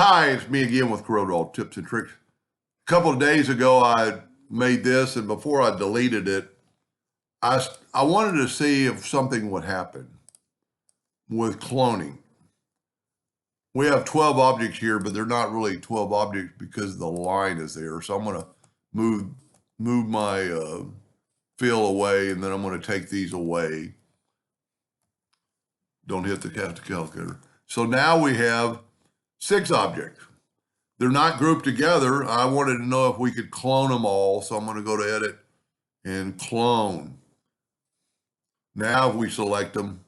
Hi, it's me again with Corel Tips and Tricks. A couple of days ago, I made this, and before I deleted it, I wanted to see if something would happen with cloning. We have 12 objects here, but they're not really 12 objects because the line is there. So I'm going to move my fill away, and then I'm going to take these away. Don't hit the calculator. So now we have 6 objects. They're not grouped together. I wanted to know if we could clone them all. So I'm going to go to Edit and Clone. Now if we select them,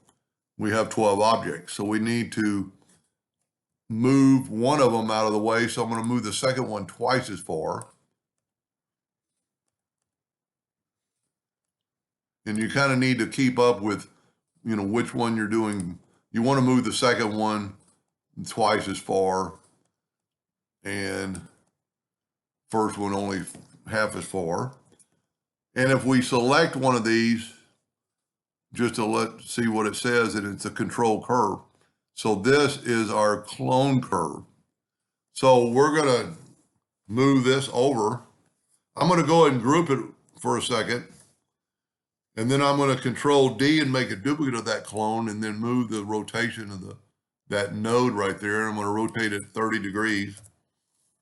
we have 12 objects. So we need to move one of them out of the way. So I'm going to move the second one twice as far. And you kind of need to keep up with, which one you're doing. You want to move the second one twice as far, and first one only half as far. And if we select one of these, just to see what it says, and it's a control curve. So this is our clone curve. So we're going to move this over. I'm going to go ahead and group it for a second. And then I'm going to Control D and make a duplicate of that clone, and then move the rotation of that node right there. I'm going to rotate it 30 degrees.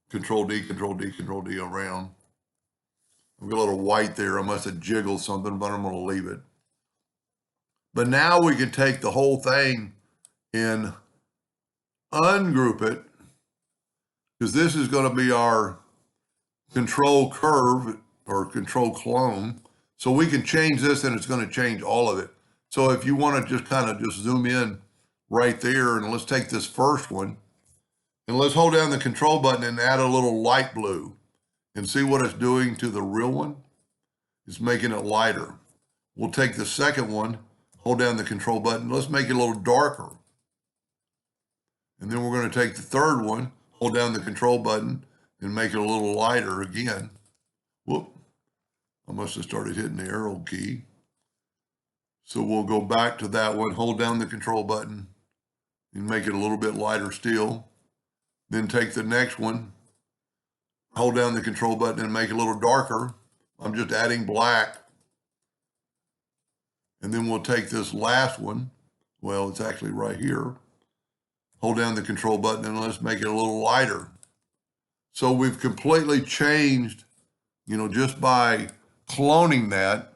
Control D, Control D, Control D around. I've got a little white there. I must have jiggled something, but I'm going to leave it. But now we can take the whole thing and ungroup it, because this is going to be our control curve or control clone. So we can change this, and it's going to change all of it. So if you want to just kind of zoom in right there, and let's take this first one, and let's hold down the control button and add a little light blue and see what it's doing to the real one. It's making it lighter. We'll take the second one, hold down the control button. Let's make it a little darker. And then we're going to take the third one, hold down the control button, and make it a little lighter again. Whoop. I must have started hitting the arrow key. So we'll go back to that one, hold down the control button, and make it a little bit lighter still. Then take the next one, hold down the control button and make it a little darker. I'm just adding black. And then we'll take this last one. Well, it's actually right here. Hold down the control button and let's make it a little lighter. So we've completely changed, just by cloning that,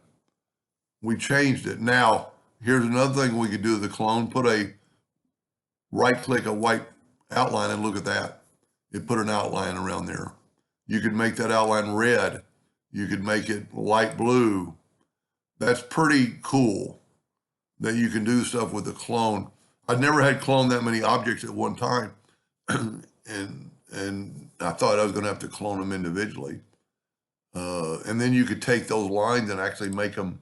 we changed it. Now, here's another thing we could do with the clone. Put a right-click a white outline, and look at that. It put an outline around there. You could make that outline red. You could make it light blue. That's pretty cool that you can do stuff with the clone. I've never had clone that many objects at one time. and I thought I was going to have to clone them individually. And then you could take those lines and actually make them,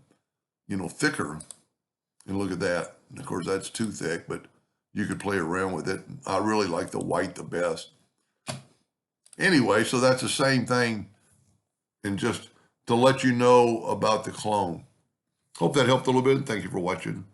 thicker. And look at that. And of course, that's too thick, but you could play around with it. I really like the white the best. Anyway, so that's the same thing. And just to let you know about the clone. Hope that helped a little bit. Thank you for watching.